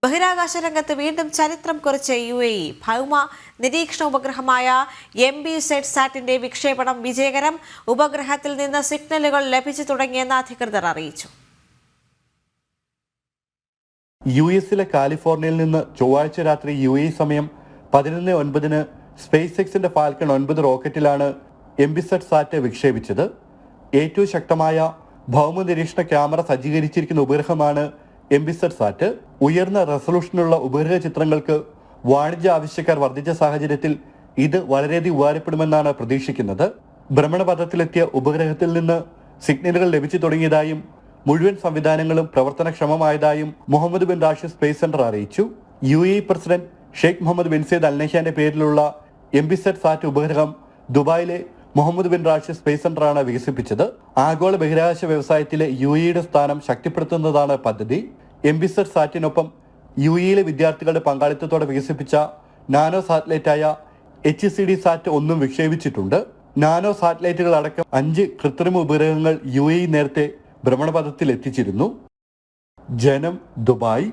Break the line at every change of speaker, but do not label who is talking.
ബഹിരാകാശ രംഗത്ത് വീണ്ടും ചരിത്രം കുറിച്ച UAE ഭൗമ നിരീക്ഷണ ഉപഗ്രഹമായ MBSat സാറ്റിന്റെ വിക്ഷേപണം വിജയകരം. ഉപഗ്രഹത്തിൽ നിന്ന് സിഗ്നലുകൾ ലഭിച്ചു തുടങ്ങിയെന്ന് അധികൃതർ അറിയിച്ചു.
US കാലിഫോർണിയയിൽ നിന്ന് ചൊവ്വാഴ്ച രാത്രി UAE സമയം 11:09 സ്പേസ് എക്സിന്റെ ഫാൽക്കൺ 9 റോക്കറ്റിലാണ് MBSat സാറ്റ് വിക്ഷേപിച്ചത്. ഏറ്റവും ശക്തമായ ഭൗമ നിരീക്ഷണ ക്യാമറ സജ്ജീകരിച്ചിരിക്കുന്ന ഉപഗ്രഹമാണ് MBSat സാറ്റ്. ഉയർന്ന റെസൊല്യൂഷനുള്ള ഉപഗ്രഹ ചിത്രങ്ങൾക്ക് വാണിജ്യ ആവശ്യക്കാർ വർദ്ധിച്ച സാഹചര്യത്തിൽ ഇത് വളരെയധികം ഉപകാരപ്പെടുമെന്നാണ് പ്രതീക്ഷിക്കുന്നത്. ഭ്രമണപഥത്തിലെത്തിയ ഉപഗ്രഹത്തിൽ നിന്ന് സിഗ്നലുകൾ ലഭിച്ചു തുടങ്ങിയതായും മുഴുവൻ സംവിധാനങ്ങളും പ്രവർത്തനക്ഷമമായതായും Mohammed bin Rashid space centre അറിയിച്ചു. UAE president Sheikh Mohammed bin Zayed Al നഹ്യാന്റെ പേരിലുള്ള MBSat സാറ്റ് ഉപഗ്രഹം ദുബായിലെ മുഹമ്മദ് ബിൻ റാഷിദ് സ്പേസ് സെന്ററാണ് വികസിപ്പിച്ചത്. ആഗോള ബഹിരാകാശ വ്യവസായത്തിലെ UAEയുടെ സ്ഥാനം ശക്തിപ്പെടുത്തുന്നതാണ് പദ്ധതി. MBSat സാറ്റിനൊപ്പം UAEയിലെ വിദ്യാർത്ഥികളുടെ പങ്കാളിത്തത്തോടെ വികസിപ്പിച്ച നാനോ സാറ്റലൈറ്റായ HCD സാറ്റ് 1 വിക്ഷേപിച്ചിട്ടുണ്ട്. നാനോ സാറ്റലൈറ്റുകൾ അടക്കം 5 കൃത്രിമ ഉപഗ്രഹങ്ങൾ UAE നേരത്തെ ഭ്രമണപഥത്തിൽ എത്തിച്ചിരുന്നു. ജനം, ദുബായ്.